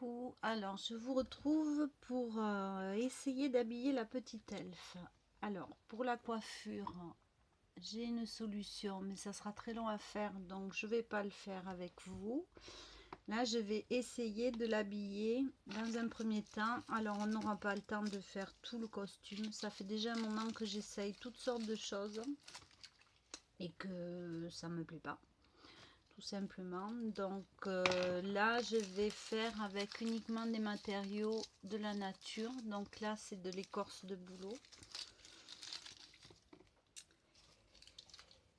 Coucou, alors je vous retrouve pour essayer d'habiller la petite elfe. Alors pour la coiffure, j'ai une solution, mais ça sera très long à faire, donc je vais pas le faire avec vous. Là je vais essayer de l'habiller dans un premier temps. Alors on n'aura pas le temps de faire tout le costume, ça fait déjà un moment que j'essaye toutes sortes de choses et que ça me plaît pas. Tout simplement. Donc là je vais faire avec uniquement des matériaux de la nature. Donc là c'est de l'écorce de bouleau,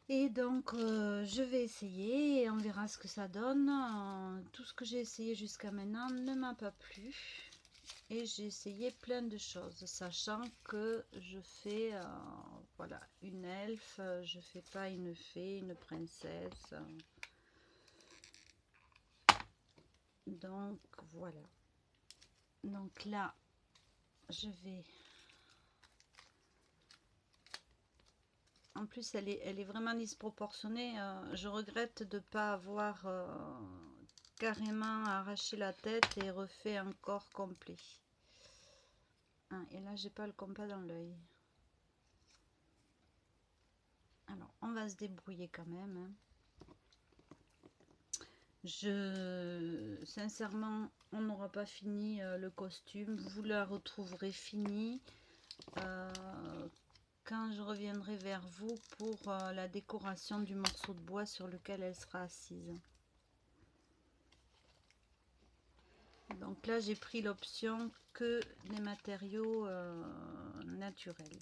et donc je vais essayer et on verra ce que ça donne. Tout ce que j'ai essayé jusqu'à maintenant ne m'a pas plu et j'ai essayé plein de choses, sachant que je fais voilà, une elfe, je fais pas une fée, une princesse. Donc voilà. Donc là, je vais... En plus, elle est vraiment disproportionnée. Je regrette de ne pas avoir carrément arraché la tête et refait un corps complet. Hein, et là, j'ai pas le compas dans l'œil. Alors, on va se débrouiller quand même. Hein. Sincèrement, on n'aura pas fini le costume. Vous la retrouverez fini quand je reviendrai vers vous pour la décoration du morceau de bois sur lequel elle sera assise. Donc là, j'ai pris l'option que des matériaux naturels.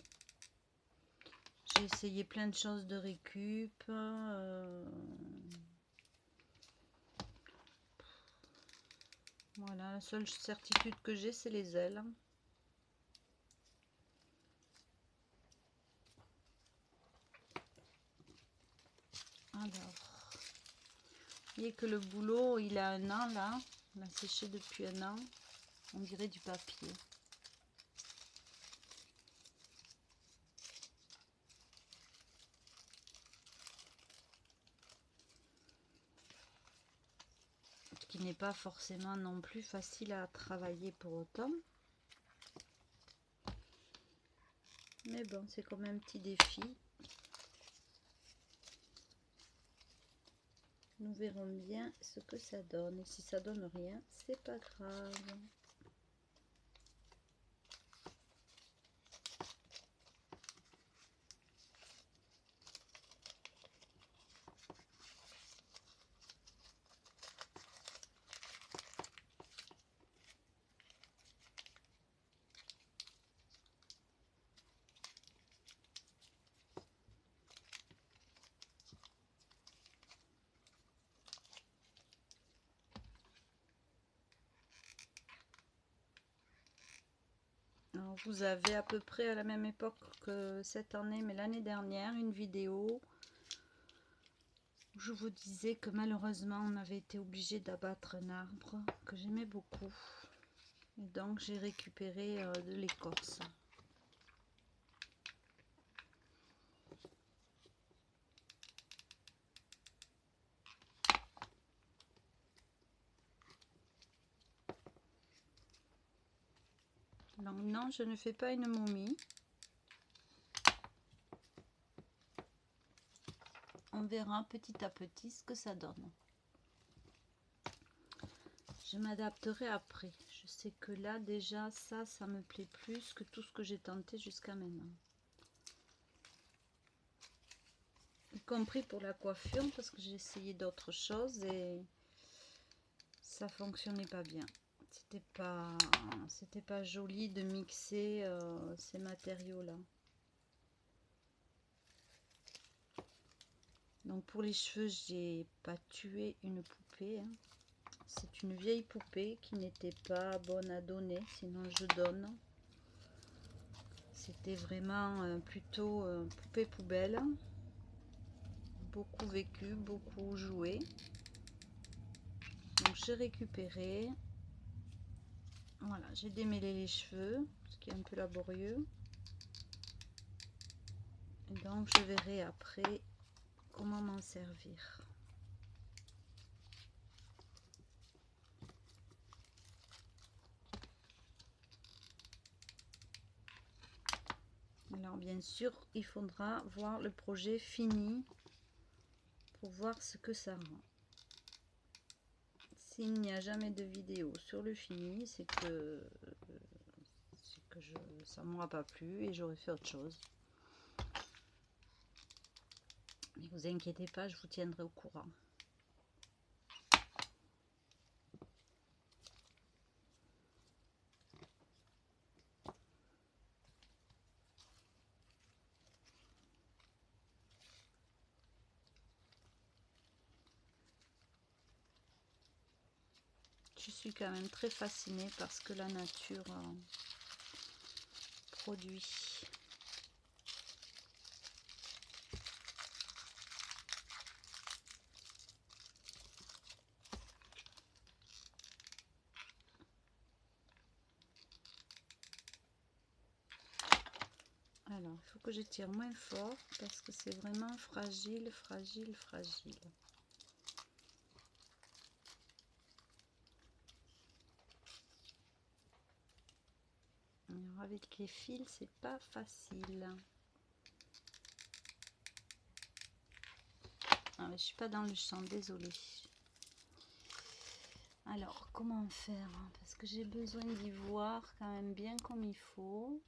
J'ai essayé plein de choses de récup. Voilà, la seule certitude que j'ai, c'est les ailes. Alors, vous voyez que le boulot, il a un an là. On a séché depuis un an. On dirait du papier. Ce qui n'est pas forcément non plus facile à travailler pour autant. Mais bon, c'est quand même un petit défi. Nous verrons bien ce que ça donne. Et si ça donne rien, c'est pas grave. Alors, vous avez à peu près à la même époque que cette année, mais l'année dernière, une vidéo où je vous disais que malheureusement on avait été obligé d'abattre un arbre que j'aimais beaucoup. Et donc j'ai récupéré de l'écorce. Donc non, je ne fais pas une momie. On verra petit à petit ce que ça donne. Je m'adapterai après. Je sais que là déjà ça me plaît plus que tout ce que j'ai tenté jusqu'à maintenant. Y compris pour la coiffure, parce que j'ai essayé d'autres choses et ça fonctionnait pas bien. C'était pas joli de mixer ces matériaux là. Donc pour les cheveux, j'ai pas tué une poupée, hein. C'est une vieille poupée qui n'était pas bonne à donner, sinon je donne. C'était vraiment plutôt poupée poubelle, beaucoup vécu, beaucoup joué. Donc j'ai récupéré. Voilà, j'ai démêlé les cheveux, ce qui est un peu laborieux. Et donc je verrai après comment m'en servir. Alors bien sûr, il faudra voir le projet fini pour voir ce que ça rend. S'il n'y a jamais de vidéo sur le fini, c'est que ça ne m'aura pas plu et j'aurais fait autre chose. Ne vous inquiétez pas, je vous tiendrai au courant. Je suis quand même très fascinée par ce que la nature produit. Alors, il faut que je tire moins fort parce que c'est vraiment fragile, fragile, fragile. Alors, avec les fils, c'est pas facile. Ah, mais je suis pas dans le champ, désolée. Alors, comment faire? Parce que j'ai besoin d'y voir quand même bien comme il faut.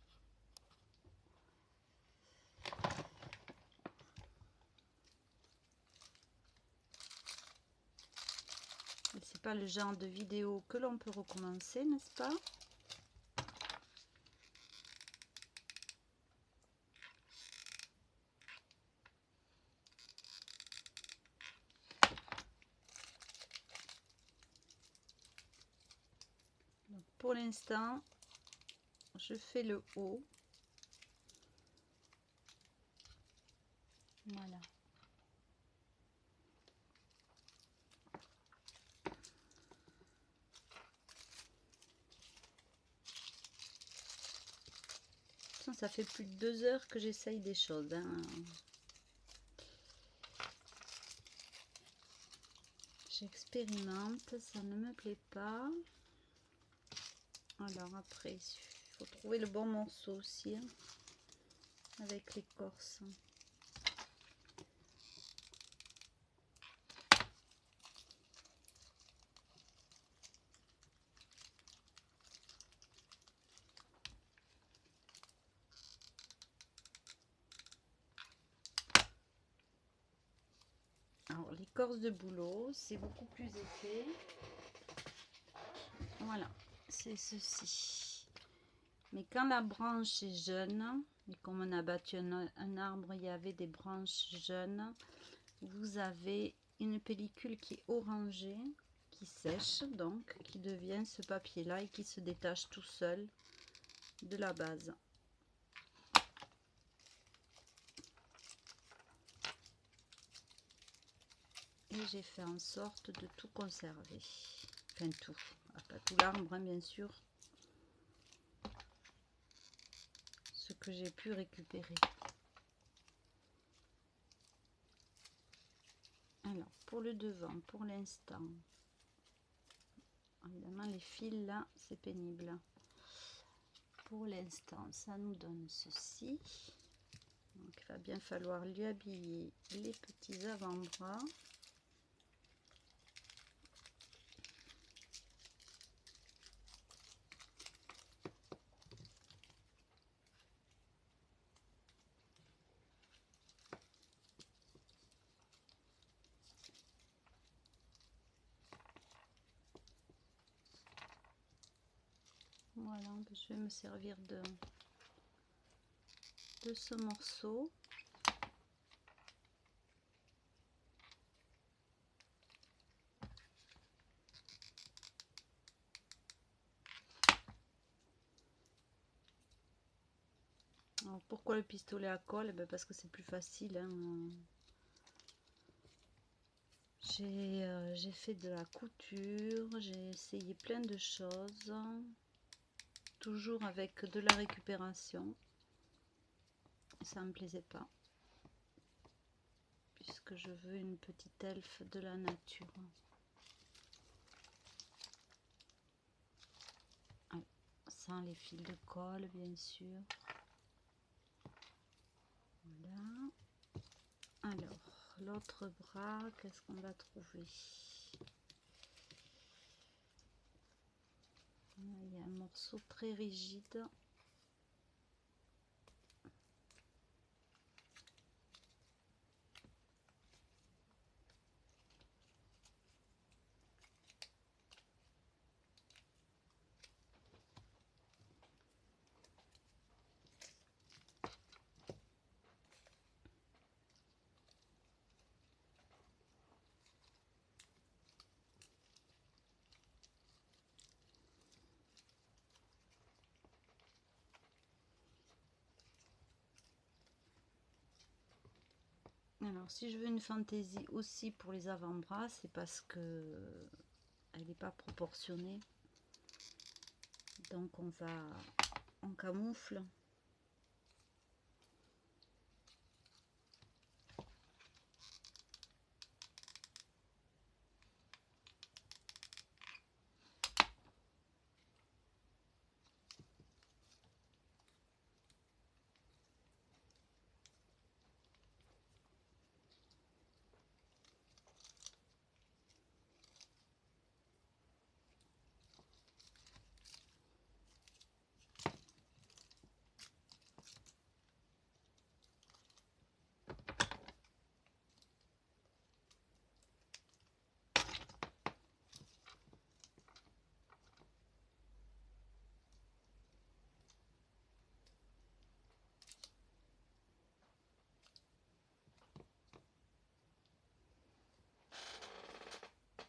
C'est pas le genre de vidéo que l'on peut recommencer, n'est-ce pas? Donc, pour l'instant, je fais le haut. Voilà. Ça fait plus de 2 heures que j'essaye des choses, hein. J'expérimente, ça ne me plaît pas. Alors après, il faut trouver le bon morceau aussi, hein, avec l'écorce. Alors l'écorce de bouleau, c'est beaucoup plus épais. Voilà, c'est ceci. Mais quand la branche est jeune, et comme on a battu un arbre, il y avait des branches jeunes, vous avez une pellicule qui est orangée, qui sèche donc, qui devient ce papier là et qui se détache tout seul de la base. Et j'ai fait en sorte de tout conserver, enfin tout, pas tout l'arbre, hein, bien sûr, ce que j'ai pu récupérer. Alors pour le devant, pour l'instant, évidemment les fils là c'est pénible. Pour l'instant ça nous donne ceci. Donc il va bien falloir lui habiller les petits avant-bras. Voilà, je vais me servir de ce morceau. Alors, pourquoi le pistolet à colle? Parce que c'est plus facile, hein. J'ai fait de la couture, j'ai essayé plein de choses, toujours avec de la récupération. Ça me plaisait pas, puisque je veux une petite elfe de la nature. Sans les fils de colle, bien sûr. l'autre bras, qu'est-ce qu'on va trouver? Il y a un morceau très rigide. Alors, si je veux une fantaisie aussi pour les avant-bras, c'est parce que elle n'est pas proportionnée. Donc, on camoufle.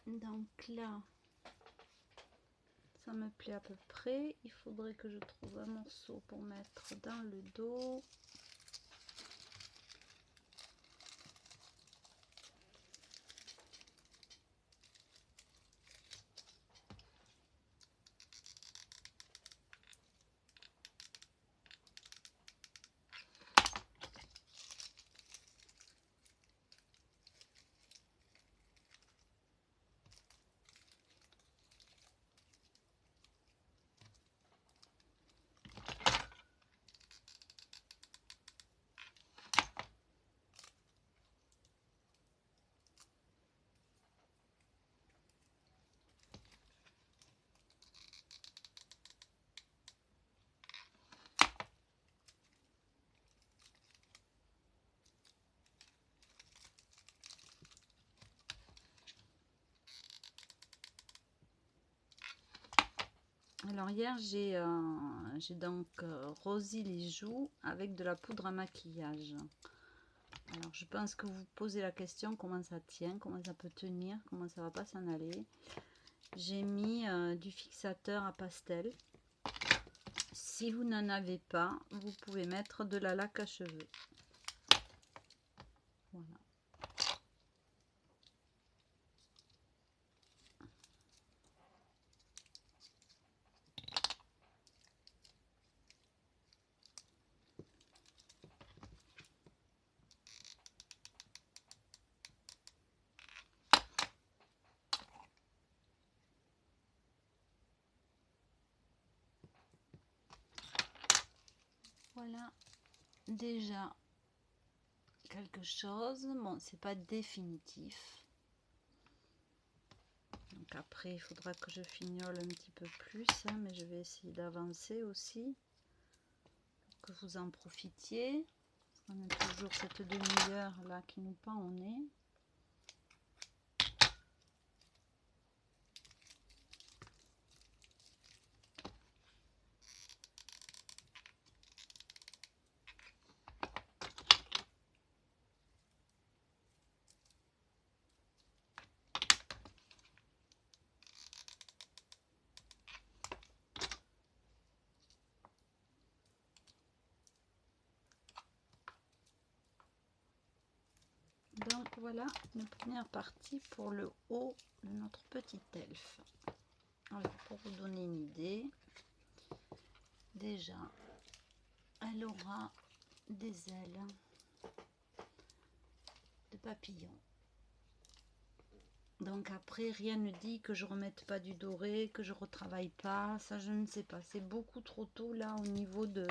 Donc là, ça me plaît à peu près. Il faudrait que je trouve un morceau pour mettre dans le dos. Alors hier, j'ai donc rosé les joues avec de la poudre à maquillage. Alors je pense que vous vous posez la question comment ça tient, comment ça peut tenir, comment ça va pas s'en aller. J'ai mis du fixateur à pastel. Si vous n'en avez pas, vous pouvez mettre de la laque à cheveux. Voilà. Voilà déjà quelque chose. Bon, c'est pas définitif. Donc après, il faudra que je fignole un petit peu plus, hein, mais je vais essayer d'avancer aussi pour que vous en profitiez. On a toujours cette demi-heure là qui nous pend au nez. Donc voilà une première partie pour le haut de notre petit elfe. Alors pour vous donner une idée, déjà elle aura des ailes de papillon. Donc après rien ne dit que je remette pas du doré, que je retravaille pas, ça je ne sais pas, c'est beaucoup trop tôt là au niveau de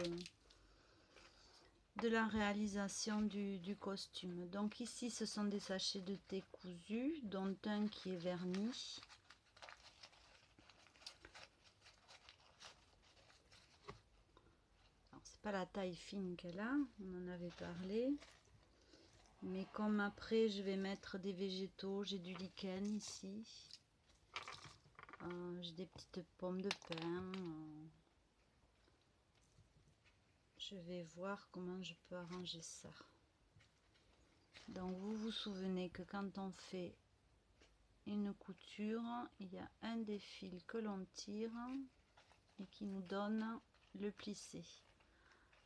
de la réalisation du costume. Donc ici ce sont des sachets de thé cousu, dont un qui est verni. C'est pas la taille fine qu'elle a, on en avait parlé. Mais comme après je vais mettre des végétaux, j'ai du lichen ici. J'ai des petites pommes de pin. Je vais voir comment je peux arranger ça. Donc vous vous souvenez que quand on fait une couture, il y a un des fils que l'on tire et qui nous donne le plissé.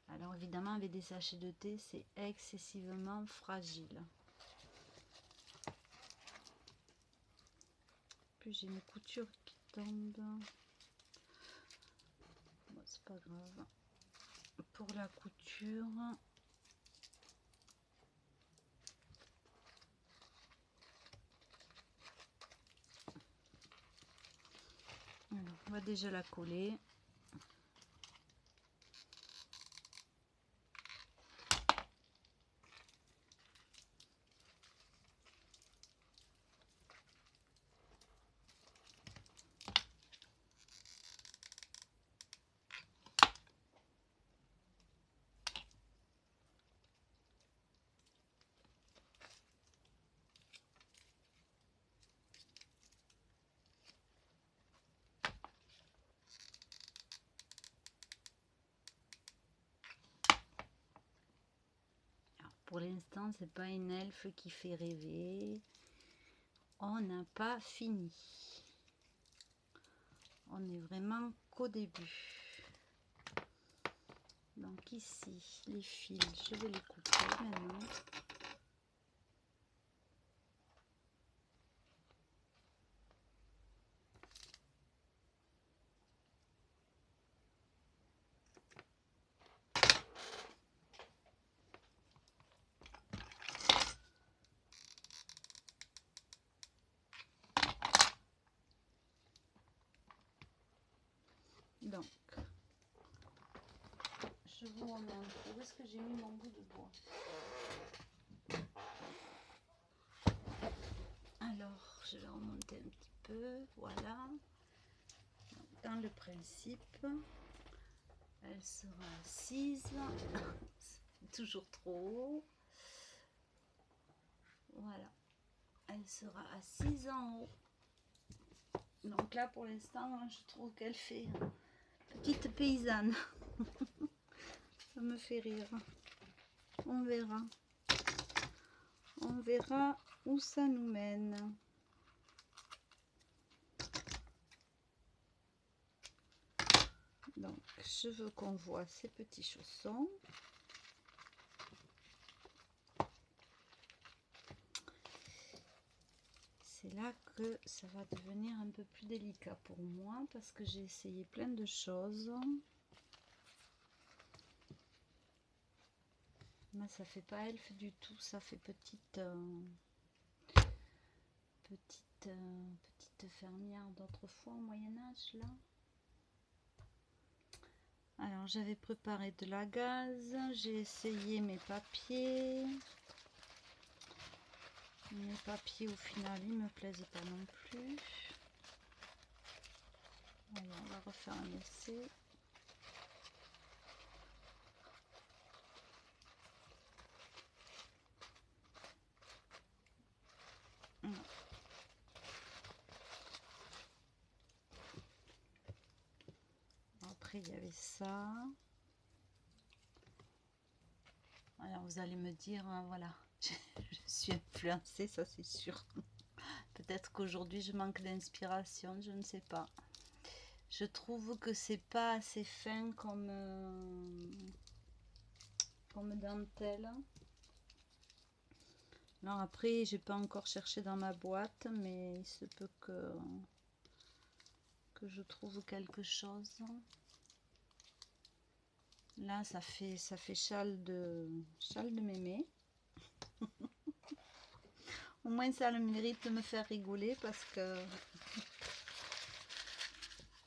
Alors évidemment avec des sachets de thé c'est excessivement fragile. Puis j'ai une couture qui tombe. Bon, c'est pas grave. Pour la couture, alors, on va déjà la coller. Pour l'instant, c'est pas une elfe qui fait rêver. On n'a pas fini. On est vraiment qu'au début. Donc ici, les fils, je vais les couper maintenant. Donc, je vous remonte. Où est-ce que j'ai mis mon bout de bois? Alors, je vais remonter un petit peu. Voilà. Dans le principe, elle sera assise. C'est toujours trop haut. Voilà. Elle sera assise en haut. Donc là, pour l'instant, je trouve qu'elle fait petite paysanne. Ça me fait rire. On verra. On verra où ça nous mène. Donc, je veux qu'on voit ces petits chaussons. C'est là que ça va devenir un peu plus délicat pour moi parce que j'ai essayé plein de choses. Mais ça fait pas elfe du tout, ça fait petite fermière d'autrefois au Moyen-Âge là. Alors j'avais préparé de la gaze, j'ai essayé mes papiers. Mes papiers au final ils me plaisaient pas non plus. Alors, on va refaire un essai. Après il y avait ça. Alors vous allez me dire, voilà, je suis influencée, ça c'est sûr. Peut-être qu'aujourd'hui je manque d'inspiration, je ne sais pas. Je trouve que c'est pas assez fin comme dentelle. Alors après, j'ai pas encore cherché dans ma boîte, mais il se peut que je trouve quelque chose. Là, ça fait châle de mémé. Au moins, ça a le mérite de me faire rigoler parce que...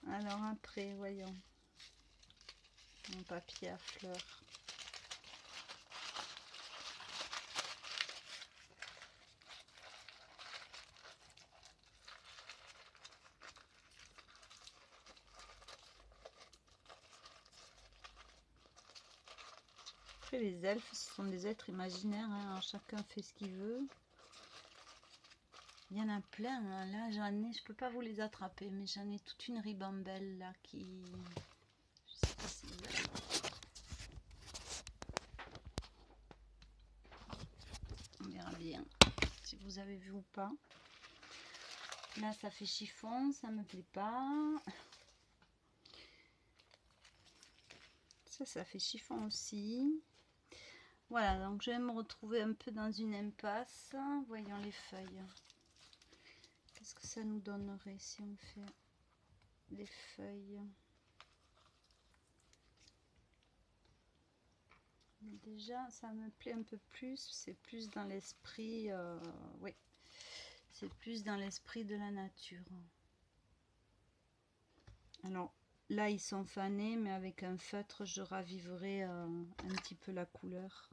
Alors après, voyons. Mon papier à fleurs. Après, les elfes, ce sont des êtres imaginaires, hein. Alors, chacun fait ce qu'il veut. Il y en a plein, hein. Là j'en ai, je peux pas vous les attraper, mais j'en ai toute une ribambelle là qui... Je sais pas si vous avez... On verra bien si vous avez vu ou pas. Là ça fait chiffon, ça me plaît pas. Ça fait chiffon aussi. Voilà, donc je vais me retrouver un peu dans une impasse. Voyons les feuilles. Qu'est-ce que ça nous donnerait si on fait des feuilles? Mais déjà, ça me plaît un peu plus. C'est plus dans l'esprit... oui, c'est plus dans l'esprit de la nature. Alors, là, ils sont fanés, mais avec un feutre, je raviverai un petit peu la couleur.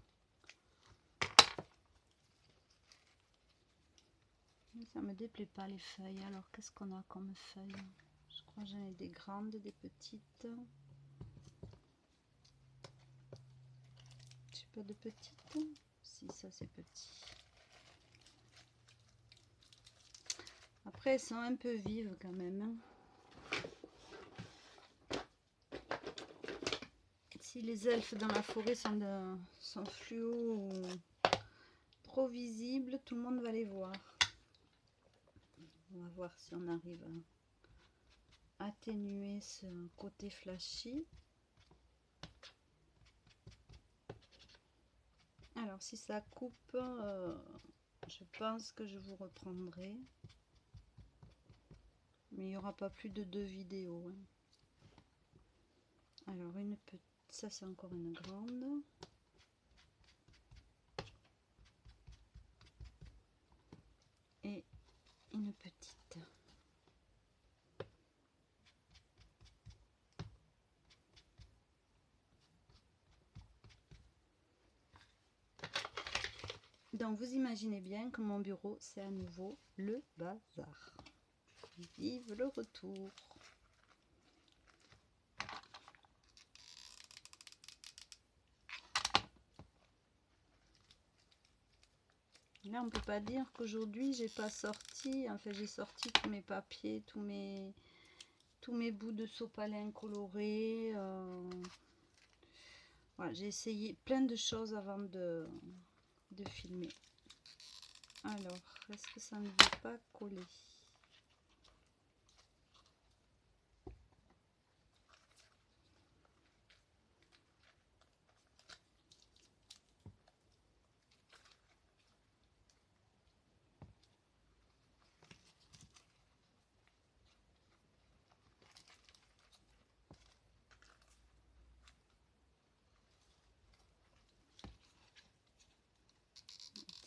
Ça me déplaît pas les feuilles. Alors qu'est-ce qu'on a comme feuilles? Je crois que j'en ai des grandes, des petites. J'ai pas de petites. Si, ça c'est petit. Après elles sont un peu vives quand même, hein. Si les elfes dans la forêt sont fluo ou trop visibles, tout le monde va les voir. On va voir si on arrive à atténuer ce côté flashy. Alors si ça coupe, je pense que je vous reprendrai. Mais il n'y aura pas plus de 2 vidéos, hein. Alors une petite, ça c'est encore une grande. Et une petite. Donc vous imaginez bien que mon bureau c'est à nouveau le bazar. Vive le retour. Là on peut pas dire qu'aujourd'hui j'ai pas sorti, enfin j'ai sorti tous mes papiers, tous mes bouts de sopalin colorés. Voilà, j'ai essayé plein de choses avant de filmer. Alors, est-ce que ça ne veut pas coller?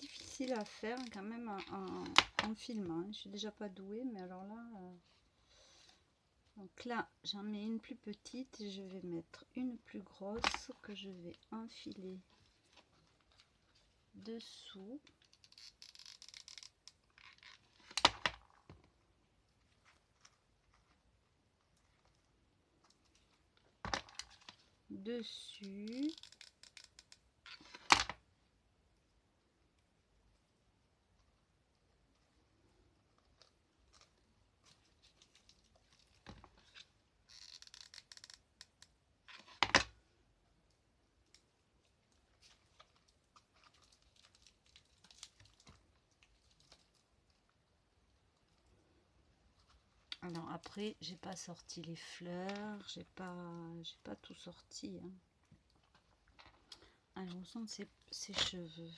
Difficile à faire quand même en filmant. Je suis déjà pas douée, mais alors là... Donc là, j'en mets une plus petite et je vais mettre une plus grosse que je vais enfiler dessous. Dessus. Alors après, j'ai pas sorti les fleurs, j'ai pas tout sorti, hein. Alors, où sont ses cheveux?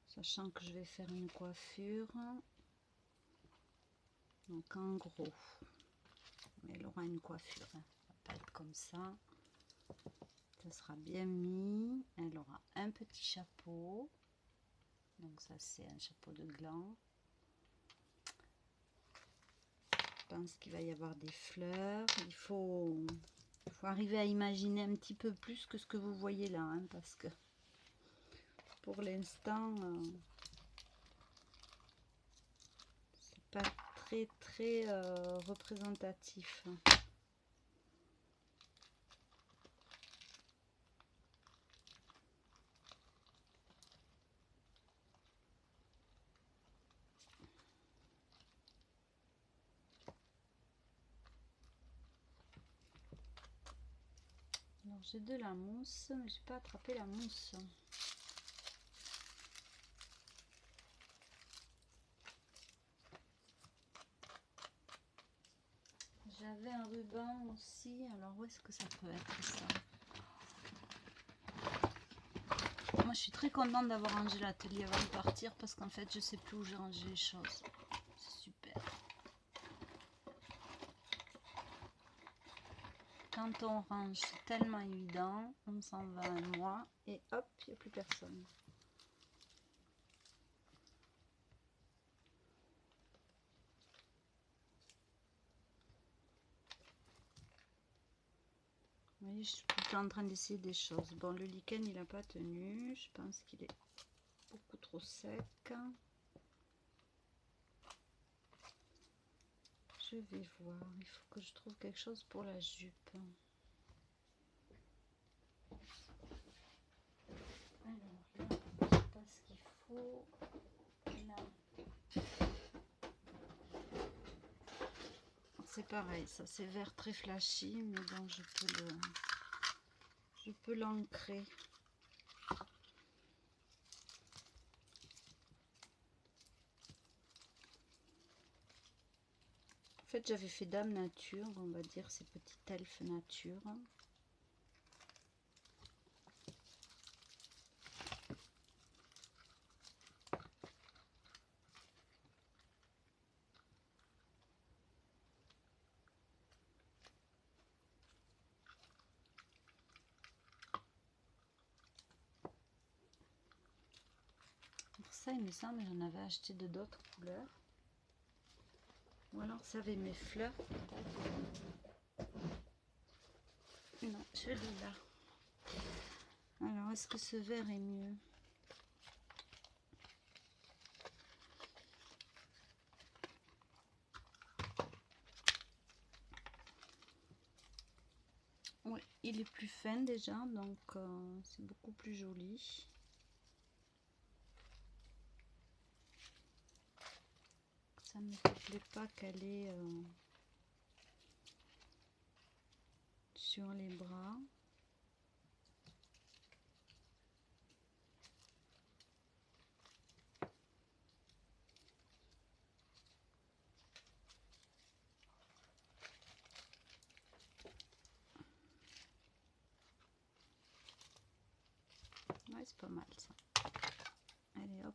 Sachant que je vais faire une coiffure. Donc en gros, elle aura une coiffure, hein. Ça va pas être comme ça. Ça sera bien mis. Elle aura un petit chapeau. Donc ça c'est un chapeau de gland. Je pense qu'il va y avoir des fleurs. Il faut arriver à imaginer un petit peu plus que ce que vous voyez là, hein, parce que pour l'instant c'est pas très représentatif. Alors j'ai de la mousse, mais j'ai pas attrapé la mousse. J'avais un ruban aussi, alors où est-ce que ça peut être ça? Moi je suis très contente d'avoir rangé l'atelier avant de partir parce qu'en fait je sais plus où j'ai rangé les choses. C'est super. Quand on range, c'est tellement évident, on s'en va un mois et hop, il n'y a plus personne. Vous voyez, je suis tout le temps en train d'essayer des choses. Bon, le lichen, il n'a pas tenu. Je pense qu'il est beaucoup trop sec. Je vais voir. Il faut que je trouve quelque chose pour la jupe. Alors là, je sais pas ce qu'il faut. Là. C'est pareil, ça c'est vert très flashy, mais bon, je peux l'ancrer. En fait, j'avais fait Dame Nature, on va dire ces petits elfes nature. Alors ça, il me semble, j'en avais acheté de d'autres couleurs. Ou alors ça avait mes fleurs. Non, celui-là. Alors, est-ce que ce vert est mieux? Oui, il est plus fin déjà, donc c'est beaucoup plus joli. Ça ne me plaît pas qu'elle est sur les bras. Ouais, c'est pas mal ça. Allez hop.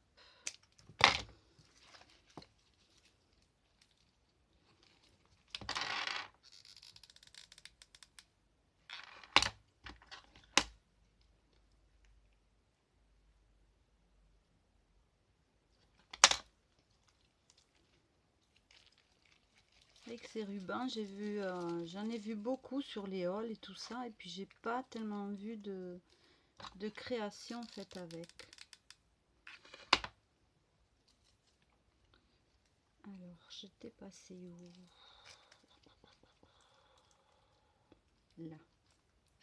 Avec ces rubans, j'ai vu, j'en ai vu beaucoup sur les hauls et tout ça, et puis j'ai pas tellement vu de création faite avec. Alors, j'étais passée où? Là,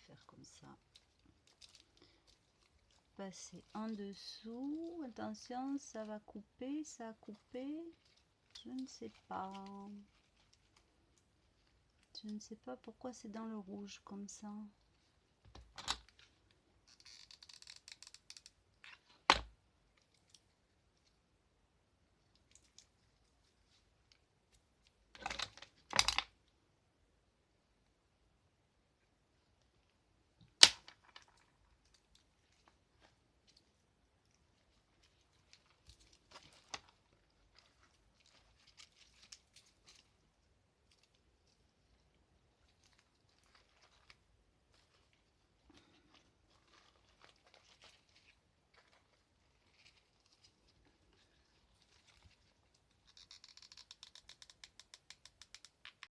faire comme ça. Passer en dessous. Attention, ça va couper, ça a coupé. Je ne sais pas. Je ne sais pas pourquoi c'est dans le rouge comme ça.